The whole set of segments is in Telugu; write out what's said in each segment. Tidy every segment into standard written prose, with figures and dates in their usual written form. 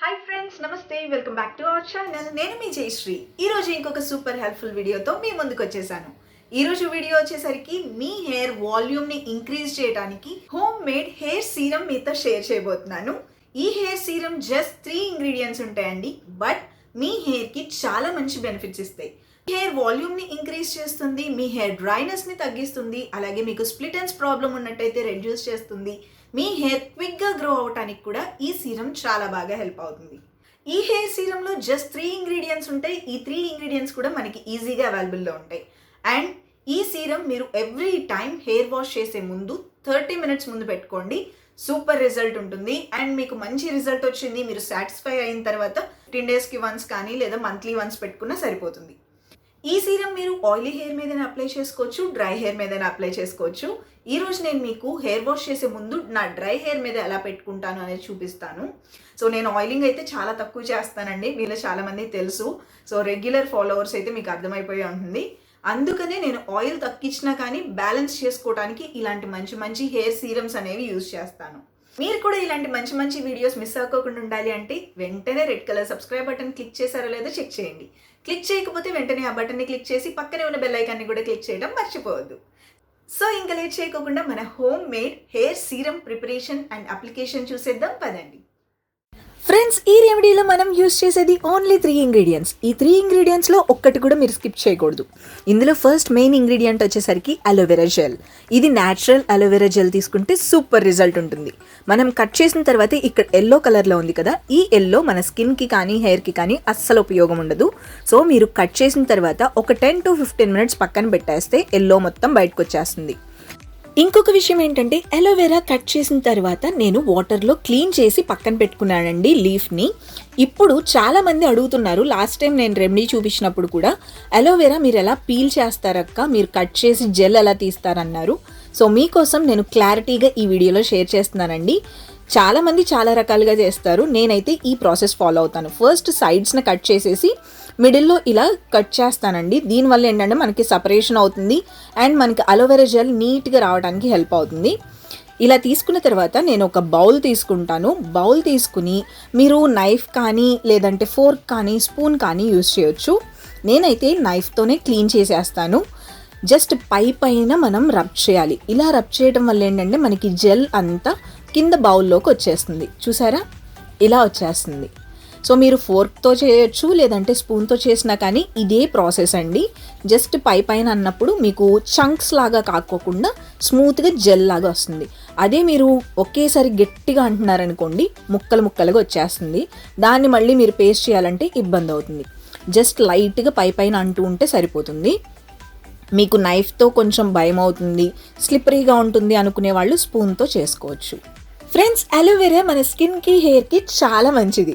హాయ్ ఫ్రెండ్స్, నమస్తే. Welcome back to our channel. నేను మీ జయశ్రీ. ఈరోజు ఇంకొక సూపర్ హెల్ప్ఫుల్ వీడియోతో మీ ముందుకు వచ్చేసాను. ఈరోజు వీడియో వచ్చేసరికి మీ హెయిర్ వాల్యూమ్ని ఇంక్రీజ్ చేయడానికి హోమ్ మేడ్ హెయిర్ సీరం మీతో షేర్ చేయబోతున్నాను. ఈ హెయిర్ సీరం జస్ట్ 3 ఇంగ్రీడియంట్స్ ఉంటాయండి, బట్ మీ హెయిర్కి చాలా మంచి బెనిఫిట్స్ ఇస్తాయి. హెయిర్ వాల్యూమ్ని ఇంక్రీజ్ చేస్తుంది, మీ హెయిర్ డ్రైనెస్ని తగ్గిస్తుంది, అలాగే మీకు స్ప్లిట్ ఎండ్స్ ప్రాబ్లం ఉన్నట్టయితే రెడ్యూస్ చేస్తుంది. మీ హెయిర్ క్విక్గా గ్రో అవడానికి కూడా ఈ సీరం చాలా బాగా హెల్ప్ అవుతుంది. ఈ హెయిర్ సీరంలో జస్ట్ 3 ఇంగ్రీడియంట్స్ ఉంటాయి. ఈ 3 ఇంగ్రీడియంట్స్ కూడా మనకి ఈజీగా అవైలబుల్లో ఉంటాయి. అండ్ ఈ సీరం మీరు ఎవ్రీ టైం హెయిర్ వాష్ చేసే ముందు 30 మినిట్స్ ముందు పెట్టుకోండి. సూపర్ రిజల్ట్ ఉంటుంది. అండ్ మీకు మంచి రిజల్ట్ వచ్చింది, మీరు సాటిస్ఫై అయిన తర్వాత 10 డేస్కి వన్స్ కానీ లేదా మంత్లీ వన్స్ పెట్టుకున్నా సరిపోతుంది. ఈ సీరం మీరు ఆయిలీ హెయిర్ మీదైనా అప్లై చేసుకోవచ్చు, డ్రై హెయిర్ మీదైనా అప్లై చేసుకోవచ్చు. ఈరోజు నేను మీకు హెయిర్ వాష్ చేసే ముందు నా డ్రై హెయిర్ మీద ఎలా పెట్టుకుంటాను అనేది చూపిస్తాను. సో నేను ఆయిలింగ్ అయితే చాలా తక్కువ చేస్తానండి, మీలో చాలామంది తెలుసు. సో రెగ్యులర్ ఫాలోవర్స్ అయితే మీకు అర్థమైపోయి ఉంటుంది. అందుకనే నేను ఆయిల్ తగ్గించినా కానీ బ్యాలెన్స్ చేసుకోవడానికి ఇలాంటి మంచి మంచి హెయిర్ సీరమ్స్ అనేవి యూజ్ చేస్తాను. మీరు కూడా ఇలాంటి మంచి మంచి వీడియోస్ మిస్ అవ్వకుండా ఉండాలి అంటే వెంటనే red colour subscribe button click చేశారో లేదో చెక్ చేయండి. క్లిక్ చేయకపోతే వెంటనే ఆ బటన్ని క్లిక్ చేసి పక్కనే ఉన్న బెల్ ఐకాన్ని కూడా క్లిక్ చేయడం మర్చిపోవద్దు. సో ఇంకా లేట్ చేయకుండా మన home made hair serum preparation and application చూసేద్దాం పదండి. ఫ్రెండ్స్, ఈ రెమెడీలో మనం యూజ్ చేసేది ఓన్లీ 3 ఇంగ్రీడియంట్స్. ఈ 3 ఇంగ్రీడియంట్స్లో ఒక్కటి కూడా మీరు స్కిప్ చేయకూడదు. ఇందులో ఫస్ట్ మెయిన్ ఇంగ్రీడియంట్ వచ్చేసరికి అలోవెరా జెల్. ఇది న్యాచురల్ అలోవెరా జెల్ తీసుకుంటే సూపర్ రిజల్ట్ ఉంటుంది. మనం కట్ చేసిన తర్వాత ఇక్కడ ఎల్లో కలర్లో ఉంది కదా, ఈ ఎల్లో మన స్కిన్కి కానీ హెయిర్కి కానీ అస్సలు ఉపయోగం ఉండదు. సో మీరు కట్ చేసిన తర్వాత ఒక 10 to 15 మినిట్స్ పక్కన పెట్టేస్తే ఎల్లో మొత్తం బయటకు వచ్చేస్తుంది. ఇంకొక విషయం ఏంటంటే అలోవెరా కట్ చేసిన తర్వాత నేను వాటర్లో క్లీన్ చేసి పక్కన పెట్టుకున్నానండి లీఫ్ని. ఇప్పుడు చాలామంది అడుగుతున్నారు, లాస్ట్ టైం నేను రెమెడీ చూపించినప్పుడు కూడా అలోవెరా మీరు ఎలా పీల్ చేస్తారక్క, మీరు కట్ చేసి జెల్ ఎలా తీస్తారన్నారు. సో మీకోసం నేను క్లారిటీగా ఈ వీడియోలో షేర్ చేస్తున్నానండి. చాలామంది చాలా రకాలుగా చేస్తారు, నేనైతే ఈ ప్రాసెస్ ఫాలో అవుతాను. ఫస్ట్ సైడ్స్ని కట్ చేసేసి మిడిల్లో ఇలా కట్ చేస్తానండి. దీనివల్ల ఏంటంటే మనకి సపరేషన్ అవుతుంది అండ్ మనకి అలోవెరా జెల్ నీట్గా రావడానికి హెల్ప్ అవుతుంది. ఇలా తీసుకున్న తర్వాత నేను ఒక బౌల్ తీసుకుంటాను. బౌల్ తీసుకుని మీరు నైఫ్ కానీ లేదంటే ఫోర్క్ కానీ స్పూన్ కానీ యూజ్ చేయొచ్చు. నేనైతే నైఫ్తోనే క్లీన్ చేసేస్తాను. జస్ట్ పైన మనం రబ్ చేయాలి. ఇలా రబ్ చేయడం వల్ల ఏంటంటే మనకి జెల్ అంతా కింద బౌల్లోకి వచ్చేస్తుంది. చూసారా, ఇలా వచ్చేస్తుంది. సో మీరు ఫోర్క్తో చేయొచ్చు లేదంటే స్పూన్తో చేసినా కానీ ఇదే ప్రాసెస్ అండి. జస్ట్ పైన అన్నప్పుడు మీకు చంక్స్ లాగా కాకోకుండా స్మూత్గా జెల్ లాగా వస్తుంది. అదే మీరు ఒకేసారి గట్టిగా అంటున్నారనుకోండి, ముక్కలుగా వచ్చేస్తుంది. దాన్ని మళ్ళీ మీరు పేస్ట్ చేయాలంటే ఇబ్బంది అవుతుంది. జస్ట్ లైట్గా పైన అంటూ ఉంటే సరిపోతుంది. మీకు నైఫ్తో కొంచెం భయం అవుతుంది, స్లిప్పరీగా ఉంటుంది అనుకునే వాళ్ళు స్పూన్తో చేసుకోవచ్చు. ఫ్రెండ్స్, అలోవెరా మన స్కిన్కి హెయిర్కి చాలా మంచిది.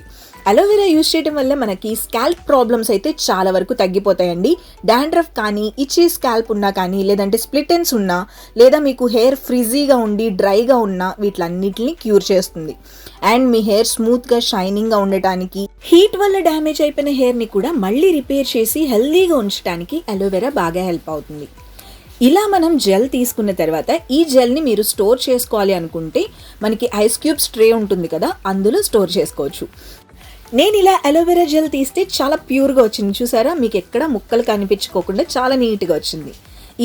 అలోవెరా యూజ్ చేయడం వల్ల మనకి స్కాల్ప్ ప్రాబ్లమ్స్ అయితే చాలా వరకు తగ్గిపోతాయండి. డాండ్రఫ్ కానీ, ఇచ్చీ స్కాల్ప్ ఉన్నా కానీ, లేదంటే స్ప్లిట్ ఎండ్స్ ఉన్నా, లేదా మీకు హెయిర్ ఫ్రిజీగా ఉండి డ్రైగా ఉన్నా వీటిలన్నిటిని క్యూర్ చేస్తుంది. అండ్ మీ హెయిర్ స్మూత్గా షైనింగ్గా ఉండటానికి, హీట్ వల్ల డ్యామేజ్ అయిపోయిన హెయిర్ని కూడా మళ్ళీ రిపేర్ చేసి హెల్దీగా ఉంచడానికి అలోవెరా బాగా హెల్ప్ అవుతుంది. ఇలా మనం జెల్ తీసుకున్న తర్వాత ఈ జెల్ని మీరు స్టోర్ చేసుకోవాలి అనుకుంటే మనకి ఐస్ క్యూబ్స్ ట్రే ఉంటుంది కదా, అందులో స్టోర్ చేసుకోవచ్చు. నేను ఇలా అలోవెరా జెల్ తీస్తే చాలా ప్యూర్గా వచ్చింది. చూసారా, మీకు ఎక్కడ ముక్కలు కనిపించుకోకుండా చాలా నీట్గా వచ్చింది.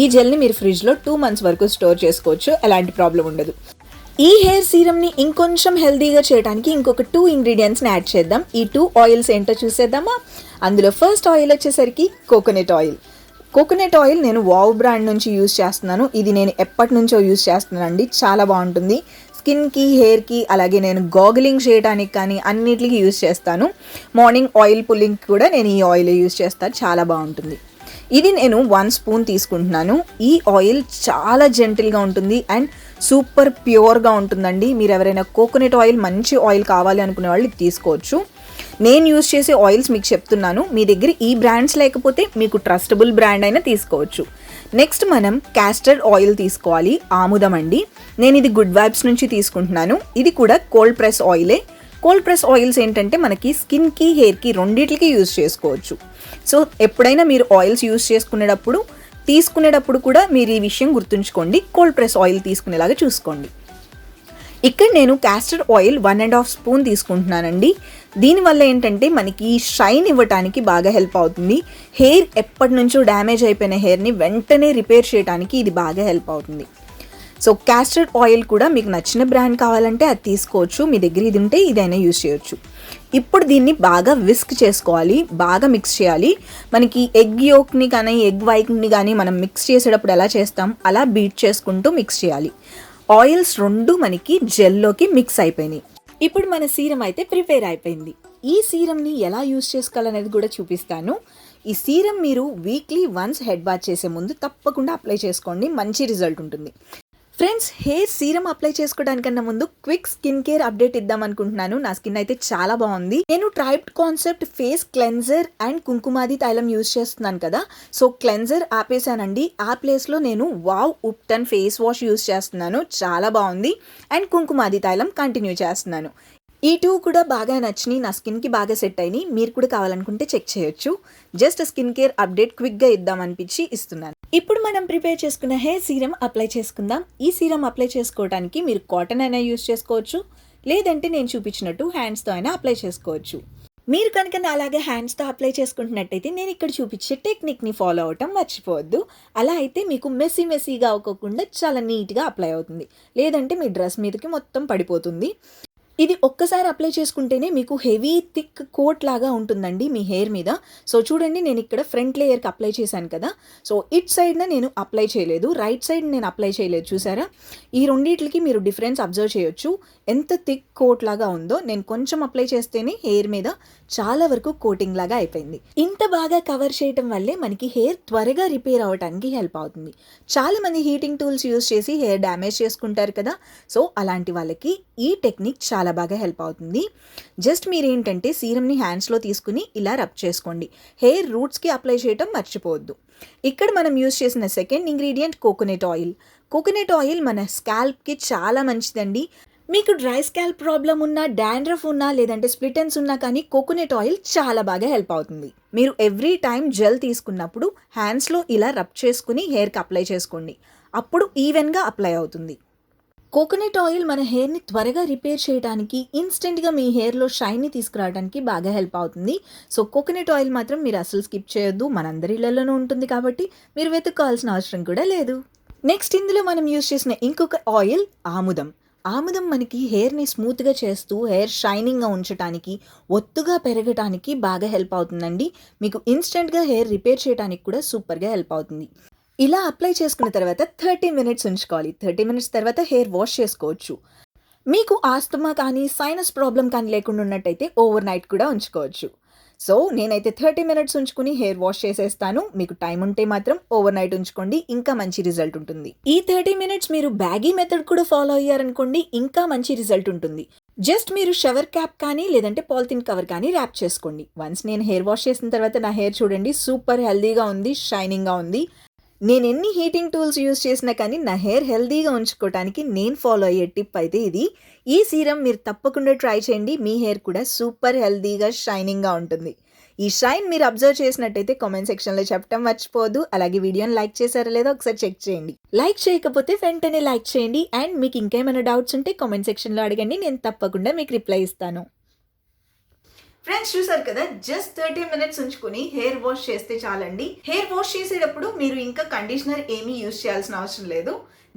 ఈ జెల్ని మీరు ఫ్రిడ్జ్లో 2 months వరకు స్టోర్ చేసుకోవచ్చు, ఎలాంటి ప్రాబ్లం ఉండదు. ఈ హెయిర్ సీరమ్ని ఇంకొంచెం హెల్దీగా చేయడానికి ఇంకొక 2 ఇంగ్రీడియంట్స్ని యాడ్ చేద్దాం. ఈ 2 ఆయిల్స్ ఏంటో చూసేద్దామా. అందులో ఫస్ట్ ఆయిల్ వచ్చేసరికి కోకోనట్ ఆయిల్. కోకోనట్ ఆయిల్ నేను వావ్ బ్రాండ్ నుంచి యూజ్ చేస్తున్నాను. ఇది నేను ఎప్పటి నుంచో యూజ్ చేస్తున్నానండి, చాలా బాగుంటుంది. స్కిన్కి, హెయిర్కి, అలాగే నేను గాగులింగ్ చేయడానికి కానీ అన్నిటికీ యూజ్ చేస్తాను. మార్నింగ్ ఆయిల్ పుల్లింగ్కి కూడా నేను ఈ ఆయిల్ యూజ్ చేస్తాను, చాలా బాగుంటుంది. ఇది నేను 1 స్పూన్ తీసుకుంటున్నాను. ఈ ఆయిల్ చాలా జెంటిల్గా ఉంటుంది అండ్ సూపర్ ప్యూర్గా ఉంటుందండి. మీరు ఎవరైనా కోకోనట్ ఆయిల్ మంచి ఆయిల్ కావాలి అనుకునే వాళ్ళు ఇది తీసుకోవచ్చు. నేను యూజ్ చేసే ఆయిల్స్ మీకు చెప్తున్నాను. మీ దగ్గర ఈ బ్రాండ్స్ లేకపోతే మీకు ట్రస్టబుల్ బ్రాండ్ అయినా తీసుకోవచ్చు. నెక్స్ట్ మనం క్యాస్టర్ ఆయిల్ తీసుకోవాలి, ఆముదం అండి. నేను ఇది గుడ్ వైబ్స్ నుంచి తీసుకుంటున్నాను. ఇది కూడా కోల్డ్ ప్రెస్ ఆయిలే. కోల్డ్ ప్రెస్ ఆయిల్స్ ఏంటంటే మనకి స్కిన్కి, హెయిర్కి రెండింటికి యూజ్ చేసుకోవచ్చు. సో ఎప్పుడైనా మీరు ఆయిల్స్ యూజ్ తీసుకునేటప్పుడు కూడా మీరు ఈ విషయం గుర్తుంచుకోండి, కోల్డ్ ప్రెస్ ఆయిల్ తీసుకునేలాగా చూసుకోండి. ఇక్కడ నేను క్యాస్టర్ ఆయిల్ 1.5 స్పూన్ తీసుకుంటున్నానండి. దీనివల్ల ఏంటంటే మనకి షైన్ ఇవ్వటానికి బాగా హెల్ప్ అవుతుంది. హెయిర్ ఎప్పటి నుంచో డ్యామేజ్ అయిపోయిన హెయిర్ని వెంటనే రిపేర్ చేయడానికి ఇది బాగా హెల్ప్ అవుతుంది. సో క్యాస్టర్డ్ ఆయిల్ కూడా మీకు నచ్చిన బ్రాండ్ కావాలంటే అది తీసుకోవచ్చు, మీ దగ్గర ఇది ఉంటే ఇదైనా యూజ్ చేయొచ్చు. ఇప్పుడు దీన్ని బాగా విస్క్ చేసుకోవాలి, బాగా మిక్స్ చేయాలి. మనకి ఎగ్ యోక్ని కానీ ఎగ్ వైట్ని కానీ మనం మిక్స్ చేసేటప్పుడు ఎలా చేస్తాం అలా బీట్ చేసుకుంటూ మిక్స్ చేయాలి. ఆయిల్స్ రెండు మనకి జెల్లోకి మిక్స్ అయిపోయినాయి. ఇప్పుడు మన సీరం అయితే ప్రిపేర్ అయిపోయింది. ఈ సీరంని ఎలా యూజ్ చేసుకోవాలనేది కూడా చూపిస్తాను. ఈ సీరం మీరు వీక్లీ వన్స్ హెడ్ బాత్ చేసే ముందు తప్పకుండా అప్లై చేసుకోండి, మంచి రిజల్ట్ ఉంటుంది. ఫ్రెండ్స్, హెయిర్ సీరం అప్లై చేసుకోవడానికన్నా ముందు క్విక్ స్కిన్ కేర్ అప్డేట్ ఇద్దాం అనుకుంటున్నాను. నా స్కిన్ అయితే చాలా బాగుంది. నేను tribe concept face cleanser and Kumkumadi tailam use చేస్తున్నాను కదా, సో క్లెన్జర్ ఆపేసానండి. ఆ ప్లేస్లో నేను wow ubtan face wash use చేస్తున్నాను, చాలా బాగుంది. అండ్ కుంకుమాది తైలం కంటిన్యూ చేస్తున్నాను. ఈ టూ కూడా బాగా నచ్చినాయి, నా స్కిన్కి బాగా సెట్ అయినాయి. మీరు కూడా కావాలనుకుంటే చెక్ చేయొచ్చు. జస్ట్ స్కిన్ కేర్ అప్డేట్ క్విక్గా ఇద్దామనిపించి ఇస్తున్నాను. ఇప్పుడు మనం ప్రిపేర్ చేసుకున్న హెయిర్ సీరం అప్లై చేసుకుందాం. ఈ సీరం అప్లై చేసుకోవడానికి మీరు కాటన్ అయినా యూజ్ చేసుకోవచ్చు, లేదంటే నేను చూపించినట్టు హ్యాండ్స్తో అయినా అప్లై చేసుకోవచ్చు. మీరు కనుక అలాగే హ్యాండ్స్తో అప్లై చేసుకుంటున్నట్టయితే నేను ఇక్కడ చూపించే టెక్నిక్ని ఫాలో అవటం మర్చిపోవద్దు. అలా అయితే మీకు మెస్సీగా అవ్వకుండా చాలా నీట్గా అప్లై అవుతుంది, లేదంటే మీ డ్రెస్ మీదకి మొత్తం పడిపోతుంది. ఇది ఒక్కసారి అప్లై చేసుకుంటేనే మీకు హెవీ థిక్ కోట్ లాగా ఉంటుందండి మీ హెయిర్ మీద. సో చూడండి, నేను ఇక్కడ ఫ్రంట్ లేయర్కి అప్లై చేశాను కదా, సో ఇట్ సైడ్న నేను అప్లై చేయలేదు, రైట్ సైడ్ నేను అప్లై చేయలేదు. చూసారా, ఈ రెండింటికి మీరు డిఫరెన్స్ అబ్జర్వ్ చేయొచ్చు, ఎంత థిక్ కోట్ లాగా ఉందో. నేను కొంచెం అప్లై చేస్తేనే హెయిర్ మీద చాలా వరకు కోటింగ్ లాగా అయిపోయింది. ఇంత బాగా కవర్ చేయటం వల్లే మనకి హెయిర్ త్వరగా రిపేర్ అవ్వడానికి హెల్ప్ అవుతుంది. చాలా మంది హీటింగ్ టూల్స్ యూజ్ చేసి హెయిర్ డ్యామేజ్ చేసుకుంటారు కదా, సో అలాంటి వాళ్ళకి ఈ టెక్నిక్ చాలా బాగా హెల్ప్ అవుతుంది. జస్ట్ మీరేంటంటే సీరంని హ్యాండ్స్లో తీసుకుని ఇలా రబ్ చేసుకోండి. హెయిర్ రూట్స్కి అప్లై చేయటం మర్చిపోవద్దు. ఇక్కడ మనం యూజ్ చేసిన second ingredient coconut oil. Coconut oil మన స్కాల్ప్కి చాలా మంచిదండి. మీకు డ్రై స్కాల్ప్ ప్రాబ్లం ఉన్నా, డాండ్రఫ్ ఉన్నా, లేదంటే స్ప్లిట్ ఎండ్స్ ఉన్నా కానీ కోకోనట్ ఆయిల్ చాలా బాగా హెల్ప్ అవుతుంది. మీరు ఎవ్రీ టైం జెల్ తీసుకున్నప్పుడు హ్యాండ్స్లో ఇలా రబ్ చేసుకుని హెయిర్కి అప్లై చేసుకోండి, అప్పుడు ఈవెన్గా అప్లై అవుతుంది. కోకోనట్ ఆయిల్ మన హెయిర్ని త్వరగా రిపేర్ చేయడానికి, ఇన్స్టెంట్గా మీ హెయిర్లో షైన్ని తీసుకురావడానికి బాగా హెల్ప్ అవుతుంది. సో కోకోనట్ ఆయిల్ మాత్రం మీరు అసలు స్కిప్ చేయొద్దు, మనందరి ఇళ్లలోనూ ఉంటుంది కాబట్టి మీరు వెతుక్కోవాల్సిన అవసరం కూడా లేదు. నెక్స్ట్ ఇందులో మనం యూజ్ చేసిన ఇంకొక ఆయిల్ ఆముదం. ఆముదం మనకి హెయిర్ని స్మూత్గా చేస్తూ హెయిర్ షైనింగ్గా ఉంచడానికి, ఒత్తుగా పెరగటానికి బాగా హెల్ప్ అవుతుందండి. మీకు ఇన్స్టెంట్గా హెయిర్ రిపేర్ చేయడానికి కూడా సూపర్గా హెల్ప్ అవుతుంది. ఇలా అప్లై చేసుకున్న తర్వాత 30 మినిట్స్ ఉంచుకోవాలి. 30 మినిట్స్ తర్వాత హెయిర్ వాష్ చేసుకోవచ్చు. మీకు ఆస్తమా కానీ సైనస్ ప్రాబ్లం కానీ లేకుండా ఉన్నట్టయితే ఓవర్ నైట్ కూడా ఉంచుకోవచ్చు. సో నేనైతే 30 మినిట్స్ ఉంచుకుని హెయిర్ వాష్ చేసేస్తాను. మీకు టైం ఉంటే మాత్రం ఓవర్ నైట్ ఉంచుకోండి, ఇంకా మంచి రిజల్ట్ ఉంటుంది. ఈ 30 మినిట్స్ మీరు బ్యాగీ మెథడ్ కూడా ఫాలో అయ్యారనుకోండి, ఇంకా మంచి రిజల్ట్ ఉంటుంది. జస్ట్ మీరు షవర్ క్యాప్ కానీ లేదంటే పాలిథిన్ కవర్ కానీ ర్యాప్ చేసుకోండి. వన్స్ నేను హెయిర్ వాష్ చేసిన తర్వాత నా హెయిర్ చూడండి, సూపర్ హెల్దీగా ఉంది, షైనింగ్గా ఉంది. నేను ఎన్ని హీటింగ్ టూల్స్ యూజ్ చేసినా కానీ నా హెయిర్ హెల్దీగా ఉంచుకోవడానికి నేను ఫాలో అయ్యే టిప్ అయితే ఇది. ఈ సీరం మీరు తప్పకుండా ట్రై చేయండి, మీ హెయిర్ కూడా సూపర్ హెల్దీగా షైనింగ్గా ఉంటుంది. ఈ షైన్ మీరు అబ్జర్వ్ చేసినట్టయితే కామెంట్ సెక్షన్లో చెప్పడం మర్చిపోదు. అలాగే వీడియోని లైక్ చేశారో లేదో ఒకసారి చెక్ చేయండి. లైక్ చేయకపోతే వెంటనే లైక్ చేయండి. అండ్ మీకు ఇంకేమైనా డౌట్స్ ఉంటే కామెంట్ సెక్షన్లో అడగండి, నేను తప్పకుండా మీకు రిప్లై ఇస్తాను. ఫ్రెండ్స్, చూసారు కదా, జస్ట్ 30 మినిట్స్ ఉంచుకుని హెయిర్ వాష్ చేస్తే చాలండి. హెయిర్ వాష్ చేసేటప్పుడు మీరు ఇంకా కండిషనర్ ఏమీ యూజ్ చేయాల్సిన అవసరం లేదు.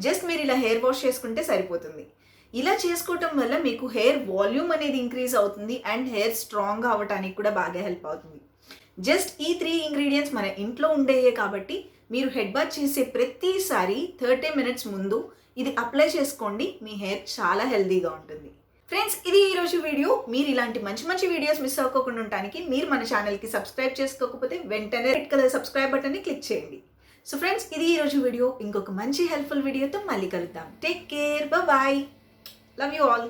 జస్ట్ మీరు ఇలా హెయిర్ వాష్ చేసుకుంటే సరిపోతుంది. ఇలా చేసుకోవటం వల్ల మీకు హెయిర్ వాల్యూమ్ అనేది ఇంక్రీజ్ అవుతుంది అండ్ హెయిర్ స్ట్రాంగ్గా అవ్వడానికి కూడా బాగా హెల్ప్ అవుతుంది. జస్ట్ ఈ 3 ఇంగ్రీడియంట్స్ మన ఇంట్లో ఉండేయే కాబట్టి మీరు హెడ్ బాత్ చేసే ప్రతిసారి 30 మినిట్స్ ముందు ఇది అప్లై చేసుకోండి, మీ హెయిర్ చాలా హెల్దీగా ఉంటుంది. ఫ్రెండ్స్, ఇది ఈరోజు వీడియో. మీరు ఇలాంటి మంచి మంచి వీడియోస్ మిస్ అవ్వకుండా ఉండడానికి మీరు మన ఛానల్కి సబ్స్క్రైబ్ చేసుకోకపోతే వెంటనే రెడ్ కలర్ సబ్స్క్రైబ్ బటన్ని క్లిక్ చేయండి. సో ఫ్రెండ్స్, ఇది ఈరోజు వీడియో. ఇంకొక మంచి హెల్ప్ఫుల్ వీడియోతో మళ్ళీ కలుద్దాం. Take care, bye. Love you all.